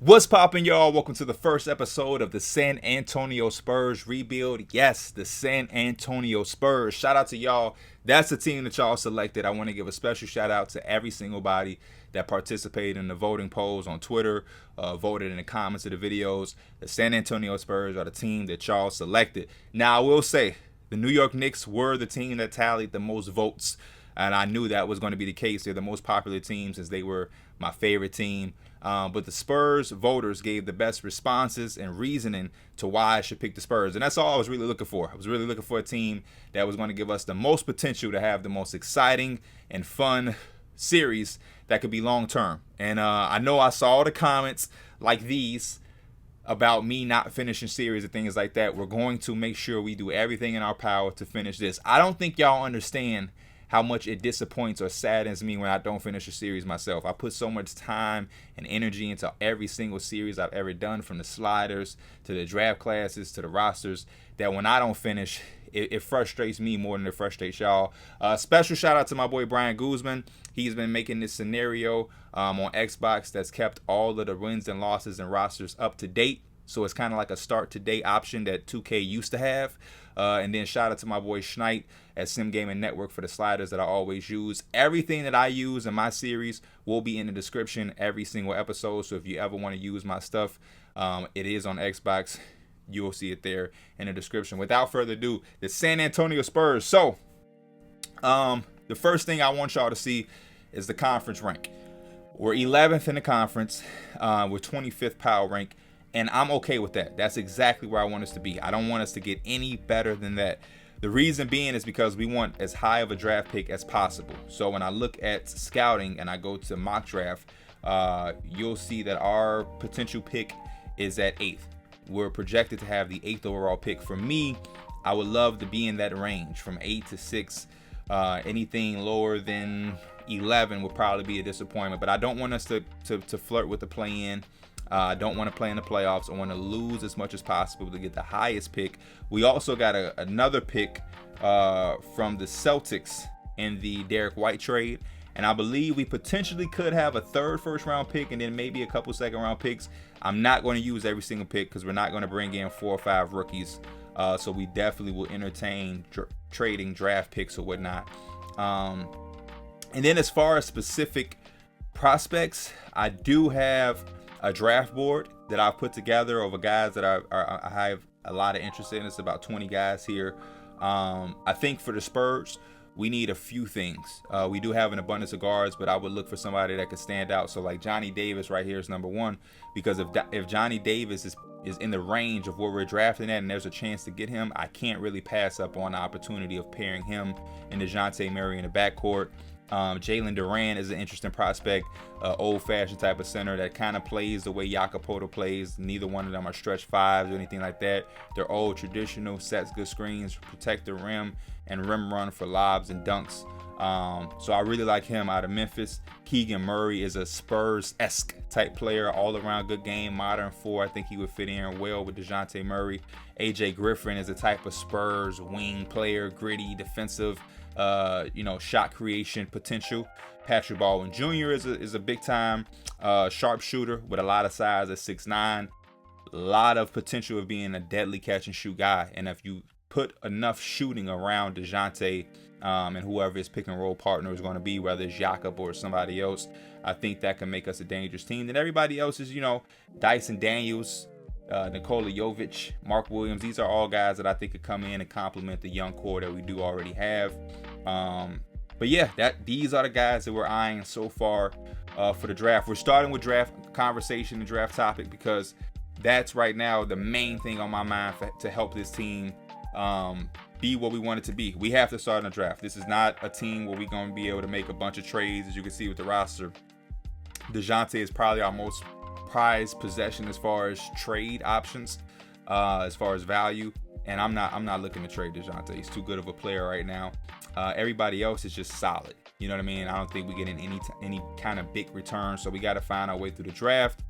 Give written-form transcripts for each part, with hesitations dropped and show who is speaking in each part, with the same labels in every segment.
Speaker 1: What's poppin', y'all? Welcome to the first episode of the San Antonio Spurs rebuild. Yes, the San Antonio Spurs. Shout out to y'all. That's the team that y'all selected. I want to give a special shout out to every single body that participated in the voting polls on Twitter, voted in the comments of the videos. The San Antonio Spurs are the team that y'all selected. Now, I will say, the New York Knicks were the team that tallied the most votes, and I knew that was going to be the case. They're the most popular team since they were my favorite team. But the Spurs voters gave the best responses and reasoning to why I should pick the Spurs. And that's all I was really looking for. I was really looking for a team that was going to give us the most potential to have the most exciting and fun series that could be long term. And I know I saw the comments like these about me not finishing series and things like that. We're going to make sure we do everything in our power to finish this. I don't think y'all understand how much it disappoints or saddens me when I don't finish a series myself. I put so much time and energy into every single series I've ever done, from the sliders to the draft classes to the rosters, that when I don't finish, it frustrates me more than it frustrates y'all. Special shout out to my boy Bryan. He's been making this scenario on Xbox that's kept all of the wins and losses and rosters up to date. So it's kind of like a start today option that 2K used to have. And then shout out to my boy Schneid at Sim Gaming Network for the sliders that I always use. Everything that I use in my series will be in the description every single episode. So if you ever want to use my stuff, it is on Xbox. You'll see it there in the description. Without further ado, the San Antonio Spurs. So the first thing I want y'all to see is the conference rank. We're 11th in the conference with 25th power rank. And I'm okay with that. That's exactly where I want us to be. I don't want us to get any better than that. The reason being is because we want as high of a draft pick as possible. So when I look at scouting and I go to mock draft, you'll see that our potential pick is at 8th. We're projected to have the 8th overall pick. For me, I would love to be in that range from 8 to 6. Anything lower than 11 would probably be a disappointment. But I don't want us to flirt with the play-in. I don't want to play in the playoffs. I want to lose as much as possible to get the highest pick. We also got another pick from the Celtics in the Derek White trade. And I believe we potentially could have a third first-round pick and then maybe a couple second-round picks. I'm not going to use every single pick because we're not going to bring in 4 or 5 rookies. So we definitely will entertain trading draft picks or whatnot. And then as far as specific prospects, I do have a draft board that I've put together over guys that I have a lot of interest in. It's about 20 guys here. I think for the Spurs, we need a few things. We do have an abundance of guards, but I would look for somebody that could stand out. So like Johnny Davis right here is number 1, because if Johnny Davis is in the range of where we're drafting at and there's a chance to get him, I can't really pass up on the opportunity of pairing him and DeJounte Murray in the backcourt. Jalen Duran is an interesting prospect, old-fashioned type of center that kind of plays the way Jakopoto plays. Neither one of them are stretch 5s or anything like that. They're old, traditional, sets good screens, protect the rim, and rim run for lobs and dunks. So I really like him out of Memphis. Keegan Murray is a Spurs-esque type player, all-around good game, modern 4. I think he would fit in well with DeJounte Murray. AJ Griffin is a type of Spurs wing player, gritty, defensive, shot creation potential. Patrick Baldwin Jr. is a big time sharpshooter with a lot of size at 6'9", a lot of potential of being a deadly catch and shoot guy. And if you put enough shooting around DeJounte and whoever his pick and roll partner is going to be, whether it's Jakob or somebody else, I think that can make us a dangerous team. And everybody else is, Dyson Daniels, Nikola Jovic, Mark Williams. These are all guys that I think could come in and complement the young core that we do already have. But yeah, these are the guys that we're eyeing so far for the draft. We're starting with draft conversation and draft topic because that's right now the main thing on my mind to help this team be what we want it to be. We have to start in the draft. This is not a team where we're going to be able to make a bunch of trades. As you can see with the roster, DeJounte is probably our most prized possession as far as trade options, as far as value. And I'm not looking to trade DeJounte. He's too good of a player right now. Everybody else is just solid. You know what I mean? I don't think we get any kind of big return. So we got to find our way through the draft.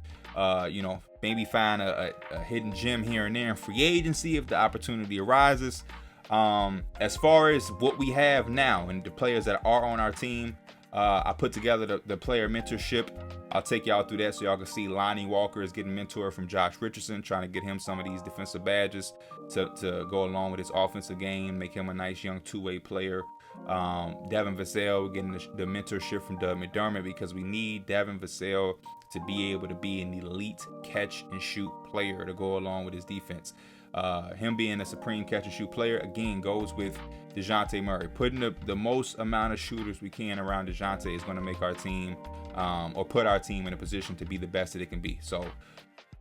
Speaker 1: Maybe find a hidden gem here and there in free agency if the opportunity arises. As far as what we have now and the players that are on our team, I put together the player mentorship I'll take y'all through that so y'all can see Lonnie Walker is getting mentored from Josh Richardson, trying to get him some of these defensive badges to go along with his offensive game, make him a nice young two-way player. Devin Vassell getting the mentorship from Doug McDermott, because we need Devin Vassell to be able to be an elite catch and shoot player to go along with his defense. Him being a supreme catch and shoot player, again, goes with DeJounte Murray. Putting the most amount of shooters we can around DeJounte is going to make our team, or put our team in a position to be the best that it can be. So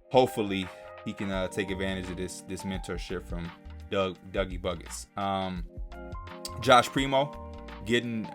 Speaker 1: hopefully he can take advantage of this mentorship from Dougie Buckets. Josh Primo getting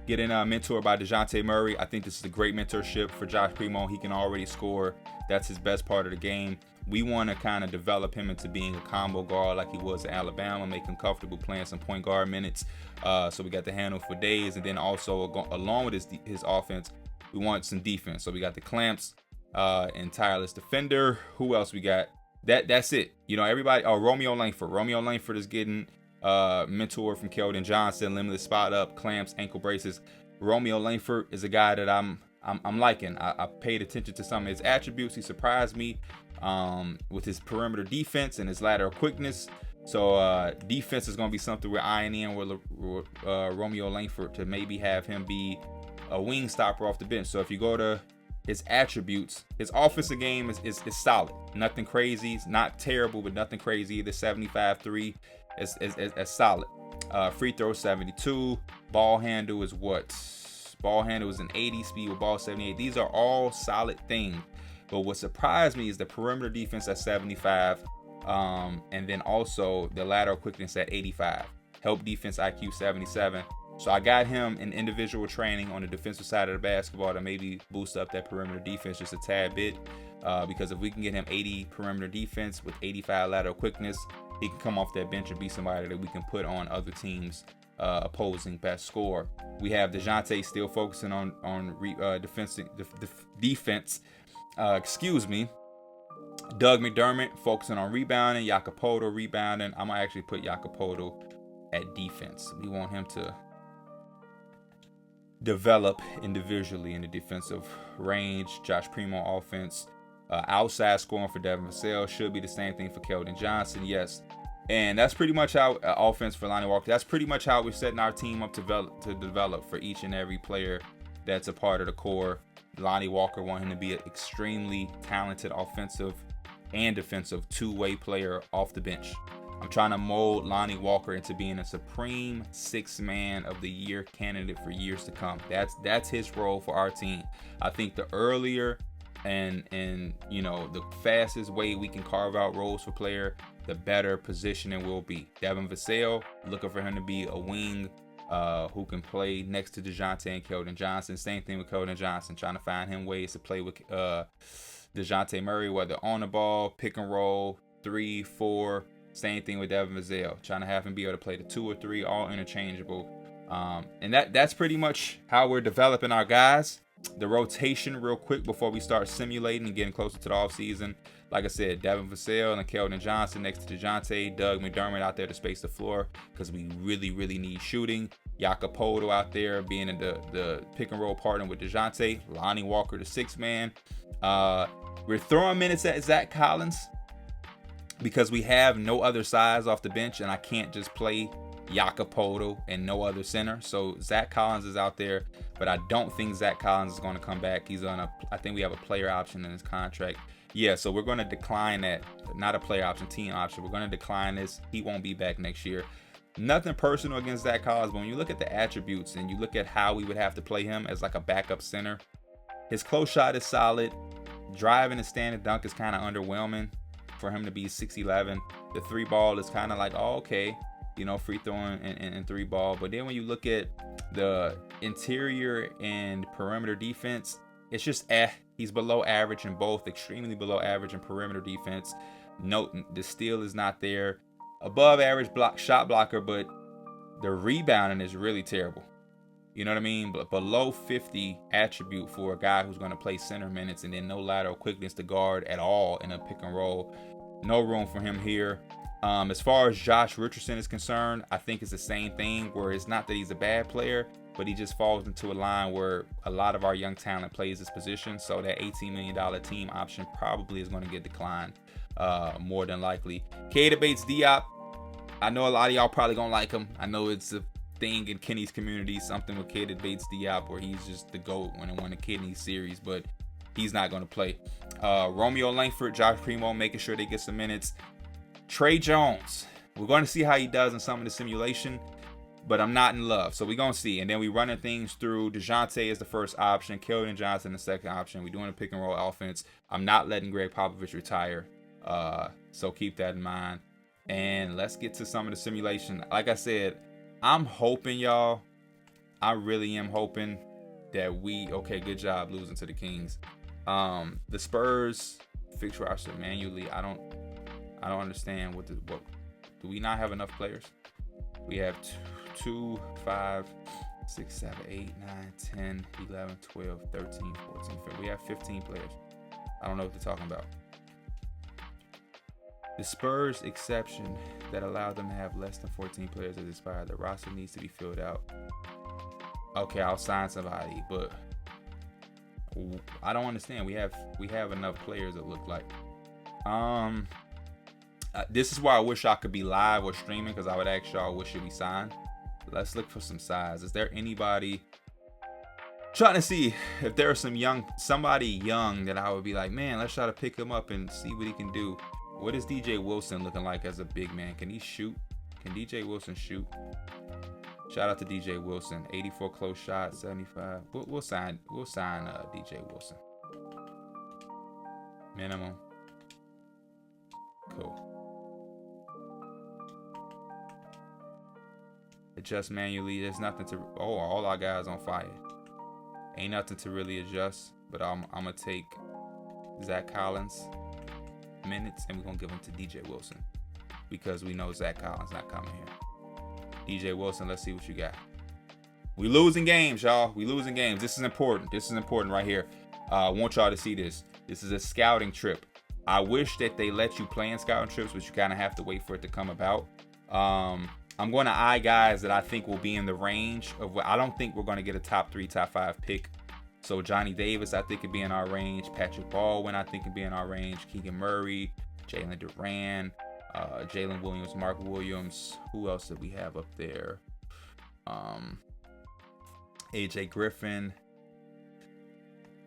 Speaker 1: mentored by DeJounte Murray. I think this is a great mentorship for Josh Primo. He can already score. That's his best part of the game. We want to kind of develop him into being a combo guard like he was at Alabama, make him comfortable playing some point guard minutes. So we got the handle for days. And then also along with his offense, we want some defense. So we got the clamps and tireless defender. Who else we got? That's it. You know, everybody. Oh, Romeo Langford. Romeo Langford is getting mentor from Keldon Johnson, limited spot up, clamps, ankle braces. Romeo Langford is a guy that I'm liking. I paid attention to some of his attributes. He surprised me with his perimeter defense and his lateral quickness. So defense is going to be something we're eyeing in with Romeo Langford, to maybe have him be a wing stopper off the bench. So if you go to his attributes, his offensive game is solid. Nothing crazy. It's not terrible, but nothing crazy either. 75-3 is solid. Free throw 72. Ball handle is what? Ball handle is an 80. Speed with ball 78. These are all solid things. But what surprised me is the perimeter defense at 75. And then also the lateral quickness at 85. Help defense IQ 77. So I got him in individual training on the defensive side of the basketball to maybe boost up that perimeter defense just a tad bit. Because if we can get him 80 perimeter defense with 85 lateral quickness, he can come off that bench and be somebody that we can put on other teams' opposing best score. We have DeJounte still focusing on defense. Doug McDermott focusing on rebounding. Jacopoto rebounding. I'm gonna actually put Jacopoto at defense. We want him to develop individually in the defensive range. Josh Primo offense. Outside scoring for Devin Vassell should be the same thing for Keldon Johnson. Yes. And that's pretty much how offense for Lonnie Walker. That's pretty much how we're setting our team up to develop for each and every player that's a part of the core. Lonnie Walker want him to be an extremely talented offensive and defensive two-way player off the bench. I'm trying to mold Lonnie Walker into being a supreme sixth man of the year candidate for years to come. That's his role for our team. I think the earlier and you know, the fastest way we can carve out roles for player, the better positioning will be. Devin Vassell, looking for him to be a wing who can play next to DeJounte and Keldon Johnson. Same thing with Keldon Johnson, trying to find him ways to play with DeJounte Murray, whether on the ball, pick and roll, 3, 4. Same thing with Devin Vassell, trying to have him be able to play the 2 or 3, all interchangeable. And that's pretty much how we're developing our guys. The rotation real quick before we start simulating and getting closer to the offseason. Like I said, Devin Vassell and Keldon Johnson next to DeJounte. Doug McDermott out there to space the floor because we really, really need shooting. Jacopoto out there being in the pick and roll partner with DeJounte. Lonnie Walker, the 6th man. We're throwing minutes at Zach Collins because we have no other size off the bench, and I can't just play Jacopoto and no other center. So Zach Collins is out there, but I don't think Zach Collins is going to come back. I think we have a player option in his contract. Yeah, so we're going to decline that. Not a player option, team option. We're going to decline this. He won't be back next year. Nothing personal against Zach Collins, but when you look at the attributes and you look at how we would have to play him as like a backup center, his close shot is solid. Driving and standing dunk is kind of underwhelming for him to be 6'11". The 3 ball is kind of like, oh, okay, you know, free throwing and 3 ball. But then when you look at the interior and perimeter defense, it's just he's below average in both, extremely below average in perimeter defense. Note the steal is not there. Above average shot blocker, but the rebounding is really terrible. You know what I mean? But below 50 attribute for a guy who's going to play center minutes, and then no lateral quickness to guard at all in a pick and roll. No room for him here. As far as Josh Richardson is concerned, I think it's the same thing, where it's not that he's a bad player. but he just falls into a line where a lot of our young talent plays this position. So that $18 million team option probably is going to get declined more than likely. Keita Bates-Diop, I know a lot of y'all probably gonna like him. I know it's a thing in Kenny's community, something with Keita Bates-Diop where he's just the GOAT when it won the Kenny series, but he's not going to play. Romeo Langford, Josh Primo, making sure they get some minutes. Trey Jones, we're going to see how he does in some of the simulation, but I'm not in love, so we're going to see. And then we running things through. DeJounte is the first option, Keldon Johnson the second option. We're doing a pick and roll offense. I'm not letting Greg Popovich retire, so keep that in mind. And let's get to some of the simulation. Like I said, I'm hoping, y'all, I really am hoping that okay, good job losing to the Kings. The Spurs fixed roster manually. I don't understand what do we not have enough players? We have 2, 5, 6, 7, 8, 9, 10, 11, 12, 13, 14, 15. We have 15 players. I don't know what they're talking about. The Spurs exception that allowed them to have less than 14 players has expired. The roster needs to be filled out. Okay, I'll sign somebody, but I don't understand. We have enough players that look like. This is why I wish I could be live or streaming, because I would ask y'all what should we sign. Let's look for some size. Is there anybody? Trying to see if there's somebody young that I would be like, man, let's try to pick him up and see what he can do. What is DJ Wilson looking like as a big man? Can he shoot? Can DJ Wilson shoot? Shout out to DJ Wilson. 84 close shots, 75. We'll sign DJ Wilson. Minimum. Cool. Adjust manually. There's nothing to. Oh, all our guys on fire. Ain't nothing to really adjust. But I'm gonna take Zach Collins minutes, and we're gonna give them to DJ Wilson because we know Zach Collins not coming here. DJ Wilson, let's see what you got. We losing games, y'all. We losing games. This is important. This is important right here. I want y'all to see this. This is a scouting trip. I wish that they let you play in scouting trips, but you kind of have to wait for it to come about. I'm going to eye guys that I think will be in the range of what. I don't think we're going to get a top 3, top 5 pick. So Johnny Davis, I think, could be in our range. Patrick Baldwin, I think, could be in our range. Keegan Murray, Jalen Duran, Jalen Williams, Mark Williams. Who else did we have up there? AJ Griffin,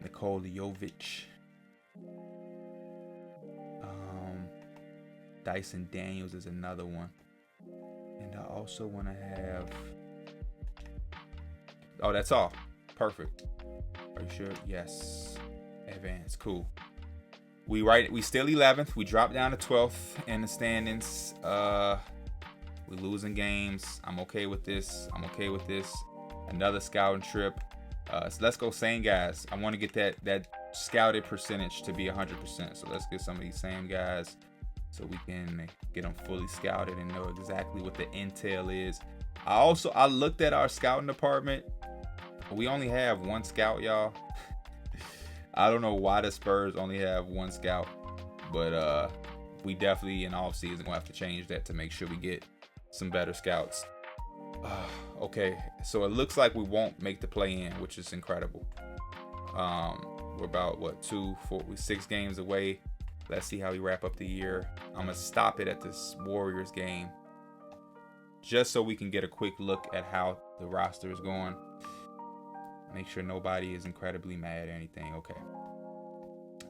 Speaker 1: Nikola Jovic, Dyson Daniels is another one. And I also want to have. Oh, that's all. Perfect. Are you sure? Yes. Advance. Cool. We still 11th. We dropped down to 12th in the standings. We losing games. I'm okay with this. Another scouting trip. So let's go same guys. I want to get that scouted percentage to be 100%. So let's get some of these same guys so we can get them fully scouted and know exactly what the intel is. I looked at our scouting department. We only have one scout, y'all. I don't know why the Spurs only have one scout, but we definitely in off season gonna have to change that to make sure we get some better scouts. Okay, so it looks like we won't make the play-in, which is incredible. We're about 6 games away. Let's see how we wrap up the year. I'm gonna stop it at this Warriors game, just so we can get a quick look at how the roster is going. Make sure nobody is incredibly mad or anything. Okay.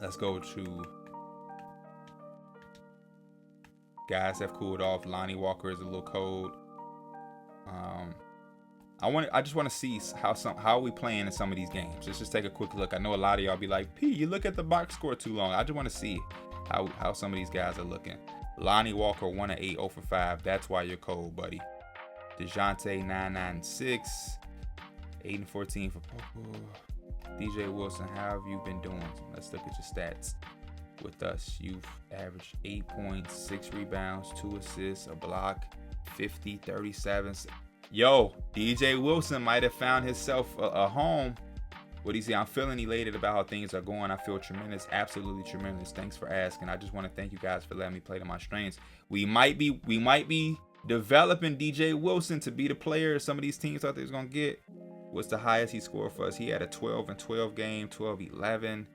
Speaker 1: Let's go to guys have cooled off. Lonnie Walker is a little cold. I just want to see how are we playing in some of these games. Let's just take a quick look. I know a lot of y'all be like, P, you look at the box score too long. I just want to see how some of these guys are looking. Lonnie Walker 1 of 8, 0 for 5. That's why you're cold, buddy. DeJounte 9-9-6. 8-14 for Popo. DJ Wilson, how have you been doing? Let's look at your stats with us. You've averaged 8 points, 6 rebounds, 2 assists, a block, 50, 37. Yo, DJ Wilson might have found himself a home. What do you say? I'm feeling elated about how things are going. I feel tremendous, absolutely tremendous. Thanks for asking. I just want to thank you guys for letting me play to my strengths. We might be developing DJ Wilson to be the player some of these teams thought they was gonna get. What's the highest he scored for us? He had a 12 and 12 game, 12-11,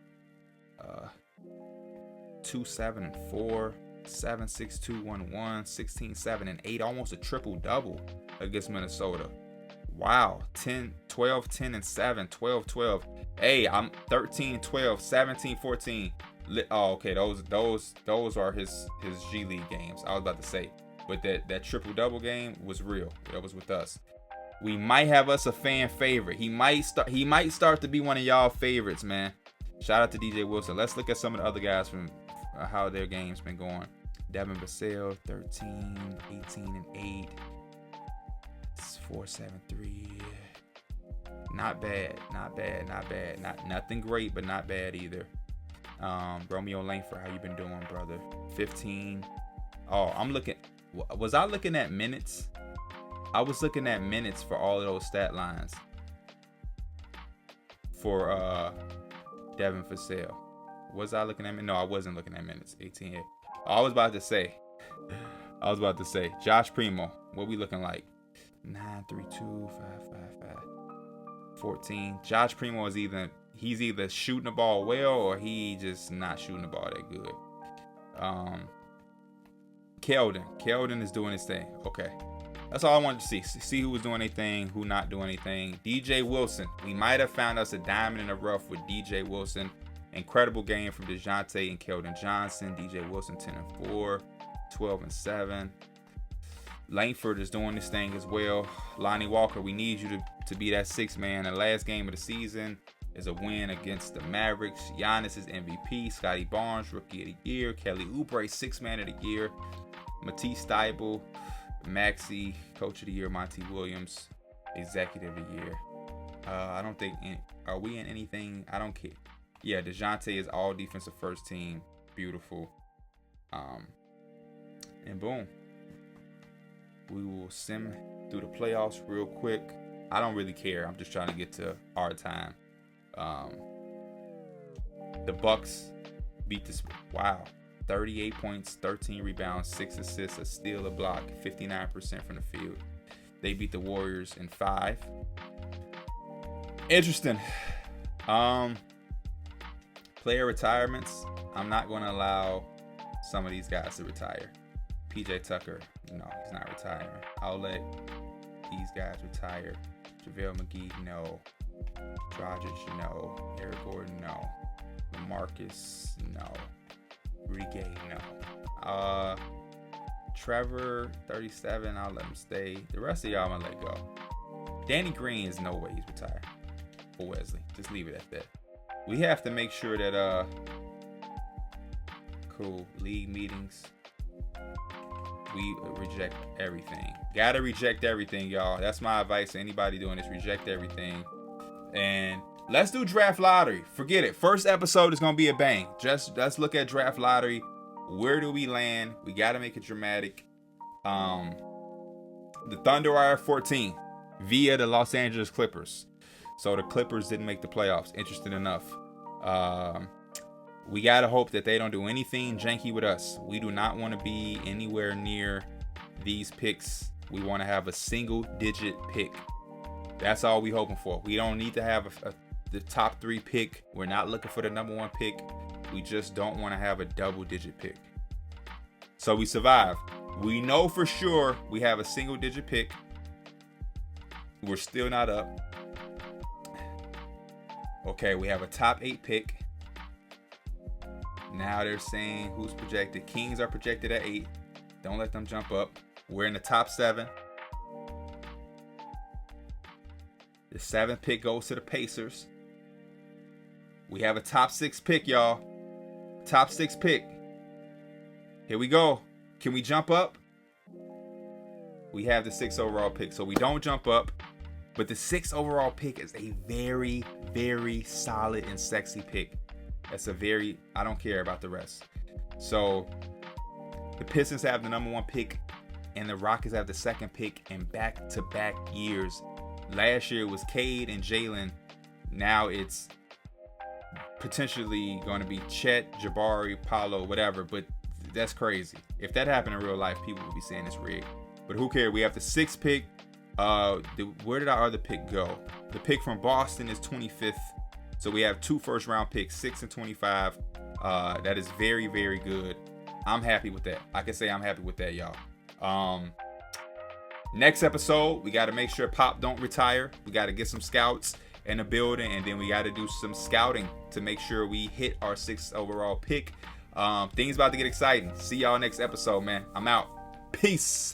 Speaker 1: 2-7-4, 7-6-2-1-1, 16-7-8, almost a triple double against Minnesota. Wow, 12, 10 and 7, 12, 12. Hey, I'm 13, 12, 17, 14. Oh, okay, those are his G League games. I was about to say, but that triple double game was real. That was with us. We might have us a fan favorite. He might start to be one of y'all favorites, man. Shout out to DJ Wilson. Let's look at some of the other guys from how their game's been going. Devin Vassell, 13, 18 and 8. 4-7-3. Not bad. Nothing great, but not bad either. Romeo Langford, how you been doing, brother? 15. Oh, was I looking at minutes? I was looking at minutes for all of those stat lines for Devin Vassell. Was I looking at minutes? No, I wasn't looking at minutes. 18. I was about to say Josh Primo. What we looking like? 9-3-2, 5-5-5, 14. Josh Primo is either shooting the ball well or he just not shooting the ball that good. Keldon is doing his thing. Okay, that's all I wanted to see who was doing anything, who not doing anything. DJ Wilson, we might have found us a diamond in the rough with DJ Wilson. Incredible game from DeJounte and Keldon Johnson. DJ Wilson 10 and 4, 12 and 7. Langford is doing this thing as well. Lonnie Walker, we need you to be that sixth man. The last game of the season is a win against the Mavericks. Giannis is MVP. Scotty Barnes, Rookie of the Year. Kelly Oubre, Sixth Man of the Year. Matisse Thybulle, Maxey, Coach of the Year. Monty Williams, Executive of the Year. I don't think, are we in anything? I don't care. Yeah, DeJounte is all defensive first team. Beautiful. And boom. We will sim through the playoffs real quick. I don't really care. I'm just trying to get to our time. The Bucks beat this. Wow. 38 points, 13 rebounds, 6 assists, a steal, a block, 59% from the field. They beat the Warriors in 5. Interesting. Player retirements. I'm not going to allow some of these guys to retire. PJ Tucker, no, he's not retiring. I'll let these guys retire. JaVale McGee, no. Dragic, no. Eric Gordon, no. LaMarcus, no. Rudy Gay, no. Trevor, 37, I'll let him stay. The rest of y'all, I'm going to let go. Danny Green is no way he's retiring. Or Wesley, just leave it at that. We have to make sure that, cool, league meetings. We reject everything. Gotta reject everything, y'all. That's my advice to anybody doing this. Reject everything. And let's do draft lottery. Forget it. First episode is gonna be a bang. Just let's look at draft lottery. Where do we land? We gotta make it dramatic. The Thunder are at 14 via the Los Angeles Clippers. So the Clippers didn't make the playoffs. Interesting enough. We got to hope that they don't do anything janky with us. We do not want to be anywhere near these picks. We want to have a single-digit pick. That's all we hoping for. We don't need to have the top 3 pick. We're not looking for the number 1 pick. We just don't want to have a double-digit pick. So we survive. We know for sure we have a single-digit pick. We're still not up. Okay, we have a top 8 pick. Now they're saying who's projected. Kings are projected at 8. Don't let them jump up. We're in the top 7. The 7th pick goes to the Pacers. We have a top 6 pick, y'all. Top 6 pick. Here we go. Can we jump up? We have the 6th overall pick, so we don't jump up. But the 6th overall pick is a very, very solid and sexy pick. That's I don't care about the rest. So the Pistons have the number 1 pick and the Rockets have the 2nd pick in back-to-back years. Last year it was Cade and Jalen. Now it's potentially going to be Chet, Jabari, Paolo, whatever. But that's crazy. If that happened in real life, people would be saying it's rigged. But who cares? We have the 6th pick Where did our other pick go? The pick from Boston is 25th. So we have 2 first round picks, 6 and 25. That is very, very good. I'm happy with that. I can say I'm happy with that, y'all. Next episode, we got to make sure Pop don't retire. We got to get some scouts in the building, and then we got to do some scouting to make sure we hit our 6th overall pick. Things about to get exciting. See y'all next episode, man. I'm out. Peace.